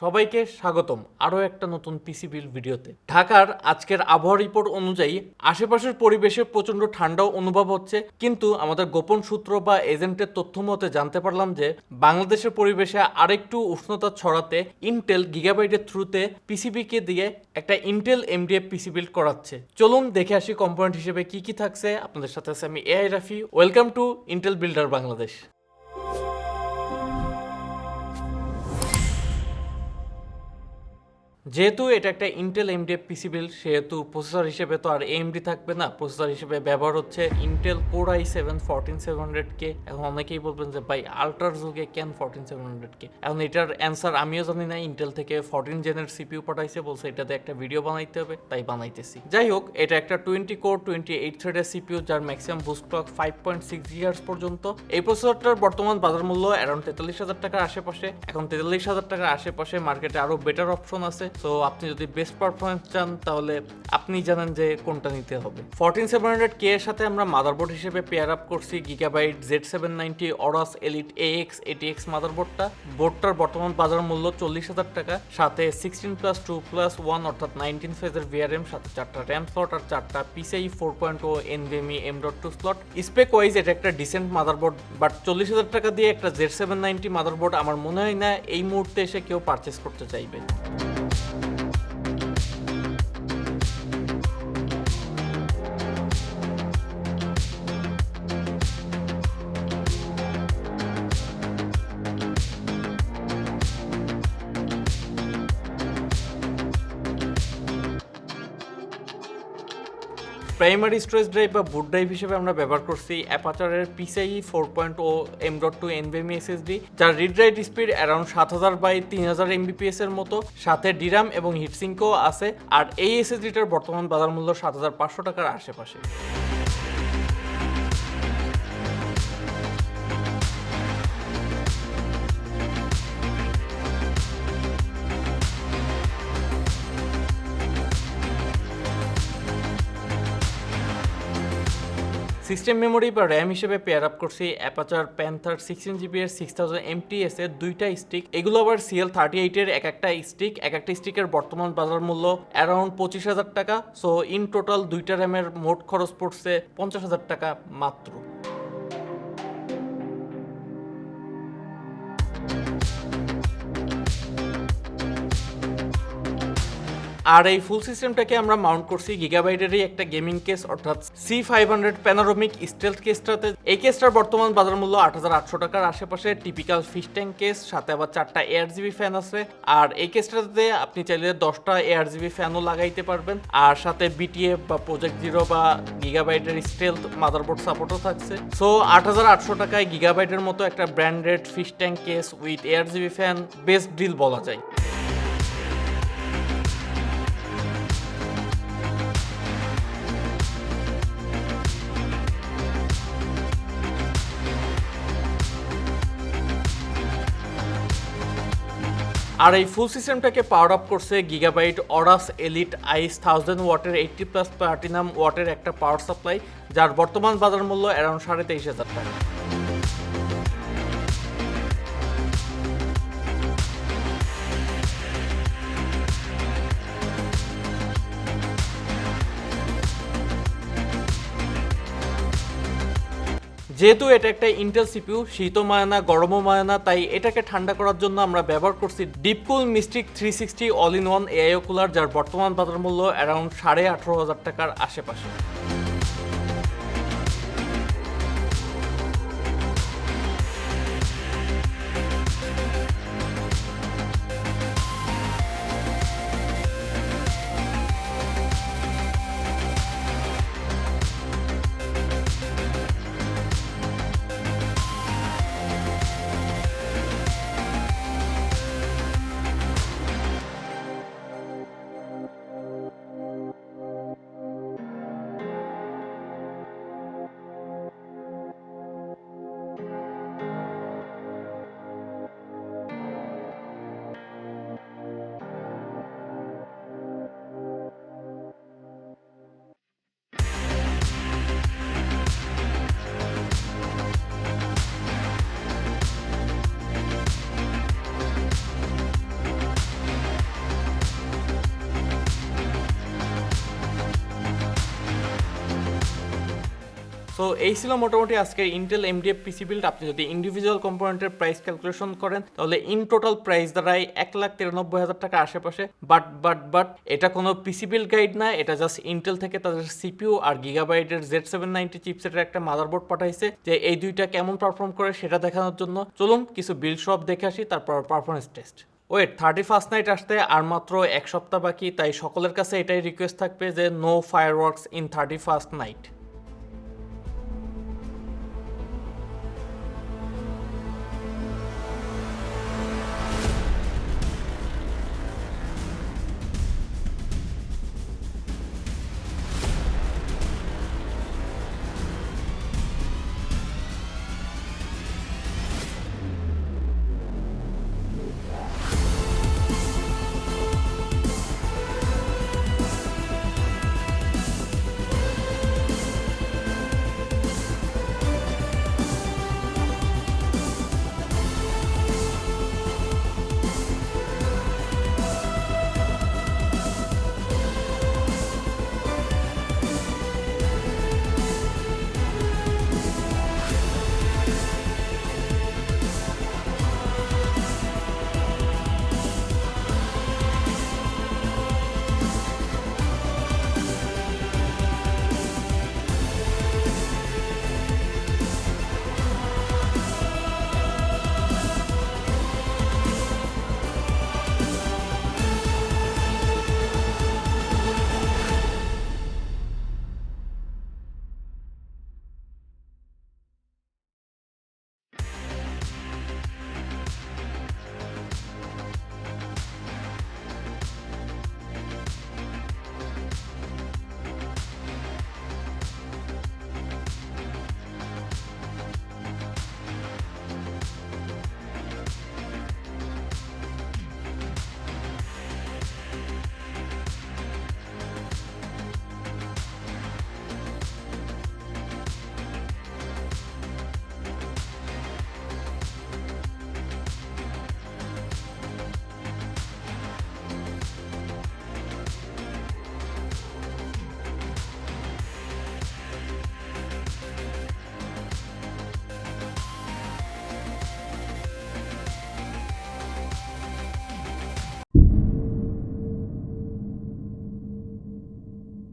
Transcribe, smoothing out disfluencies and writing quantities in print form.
সবাইকে স্বাগতম আরও একটা নতুন পিসি বিল ভিডিওতে। ঢাকার আজকের আবহাওয়া রিপোর্ট অনুযায়ী আশেপাশের পরিবেশে প্রচণ্ড ঠান্ডাও অনুভব হচ্ছে, কিন্তু আমাদের গোপন সূত্র বা এজেন্টের তথ্য মতে জানতে পারলাম যে বাংলাদেশের পরিবেশে আরেকটু উষ্ণতা ছড়াতে ইন্টেল গিগাবাইটের থ্রুতে পিসিবিকে দিয়ে একটা ইন্টেল এমডিএফ পিসি বিল্ড করাচ্ছে। চলুন দেখে আসি কম্পোনেন্ট হিসেবে কি কি থাকছে। আপনাদের সাথে আছে আমি AI Rafi. Welcome to Intel builder Bangladesh. যেহেতু এটা একটা ইন্টেল এমডিএফ পিসি বিল্ড, সেহেতু প্রসেসর হিসেবে তো আর এএমডি থাকবে না। প্রসেসর হিসেবে ব্যবহার হচ্ছে ইন্টেল কোর i7-14700K। এখন অনেকেই বলবেন যে ভাই আল্ট্রার যুগে কেন 14700K? এখন এটার অ্যান্সার আমিও জানি না। ইন্টেল থেকে 14 জেনের সিপিইউ পাঠাইছে, বলছে এটাতে একটা ভিডিও বানাইতে হবে, তাই বানাইতেছি। যাই হোক, এটা একটা 20 কোর 28 থ্রেডের সিপিইউ, যার ম্যাক্সিমাম বুস্ট ক্লক 5.6 GHz পর্যন্ত। এই প্রসেসরটার বর্তমান বাজার মূল্য অ্যারাউন্ড 43,000 টাকার আশেপাশে। এখন 43,000 টাকার আশেপাশে মার্কেটে আরো বেটার অপশন আছে। তো আপনি যদি বেস্ট পারফরমেন্স চান তাহলে আপনি জানেন যে কোনটা নিতে হবে। 14700K এর সাথে আমরা মাদারবোর্ড হিসেবে পেয়ার আপ করছি gigabyte Z790 Aorus elite AX ATX মাদারবোর্ডটা। বোর্ডটার বর্তমান বাজার মূল্য 40,000 টাকা। সাথে 16+2+1 অর্থাৎ 19 ফেজের VRM, সাথে 4টা র্যাম স্লট আর 4টা PCIe 4.0 NVMe M.2 স্লট। স্পেক ওয়াইজ এটা একটা ডিসেন্ট মাদারবোর্ড, বাট 40,000 টাকা দিয়ে একটা Z790 মাদারবোর্ড আমার মনে হয় না এই মুহূর্তে এসে কেউ পারচেস করতে চাইবে। প্রাইমারি স্টোরেজ ড্রাইভ বা বুট ড্রাইভ হিসেবে আমরা ব্যবহার করছি অ্যাপাচারের PCIe 4.0 M.2 NVMe SSD, যার read write speed around 7000/3000 Mbps এর মতো। সাথে ডিরাম এবং হিটসিঙ্কও আছে। আর এই এসএসডিটার বর্তমান বাজার মূল্য 7,500 টাকার আশেপাশে। সিস্টেম মেমোরি বা র্যাম হিসেবে পেয়ার আপ করছি অ্যাপাচার প্যান্থার 16GB এর 6000 mAh এর দুইটা স্টিক। এগুলো আবার CL38 এর এক একটা স্টিকের বর্তমান বাজার মূল্য অ্যারাউন্ড 25,000 টাকা। সো ইন টোটাল দুইটা র্যামের মোট খরচ পড়ছে 50,000 টাকা মাত্র। আর এই ফুল সিস্টেমটাকে আমরা মাউন্ট করছি গিগাবাইটেরই একটা গেমিং কেস অর্থাৎ C500 প্যানোরামিক স্টেলথ কেসটাতে। এই কেসটার বর্তমান বাজার মূল্য 8,800 টাকার আশেপাশে। টিপিক্যাল ফিশ ট্যাঙ্ক কেস, সাথে আবার 4টা ARGB ফ্যান আছে। আর এই কেসটাতে আপনি চাইলে 10টা ARGB ফ্যানও লাগাইতে পারবেন। আর সাথে BTF বা প্রজেক্ট জিরো বা গিগাবাইটের স্টেলথ মাদারবোর্ড সাপোর্টও থাকছে। সো 8,800 টাকায় গিগাবাইটের মতো একটা branded fish tank case with ARGB fan best deal বলা যায়। আর এই ফুল সিস্টেমটাকে পাওয়ার আপ করছে গিগাবাইট অরাস এলিট আইস 1000 ওয়াটের 80+ প্লাটিনাম ওয়াটের একটা পাওয়ার সাপ্লাই, যার বর্তমান বাজার মূল্য অ্যারাউন্ড 23,500 টাকা। যেহেতু এটা একটা ইন্টেল সিপিইউ, শীতও মায় না গরমও মায় না, তাই এটাকে ঠান্ডা করার জন্য আমরা ব্যবহার করছি Deepcool Mystic 360 all in one AIO cooler, যার বর্তমান বাজার মূল্য অ্যারাউন্ড 18,500 টাকার আশেপাশে। সো এই ছিল মোটামুটি আজকের ইন্টেল এমডিএফ পিসি বিল্ড। আপনি যদি ইন্ডিভিজুয়াল কম্পোনেন্টের প্রাইস ক্যালকুলেশন করেন তাহলে ইন টোটাল প্রাইস দাঁড়ায় 1,93,000 টাকা আশেপাশে। বাট এটা কোনো পিসি বিল্ড গাইড না, এটা জাস্ট ইন্টেল থেকে তাদের সিপিইউ আর গিগাবাইটের Z790 চিপসেটের একটা মাদারবোর্ড পাঠাইছে যে এই দুইটা কেমন পারফর্ম করে সেটা দেখানোর জন্য। চলুন কিছু বিল্ড সব দেখে আসি, তারপর performance test. Wait, 31st night আসতে আর মাত্র এক সপ্তাহ বাকি, তাই সকলের কাছে এটাই রিকোয়েস্ট থাকবে যে no fireworks in 31st night.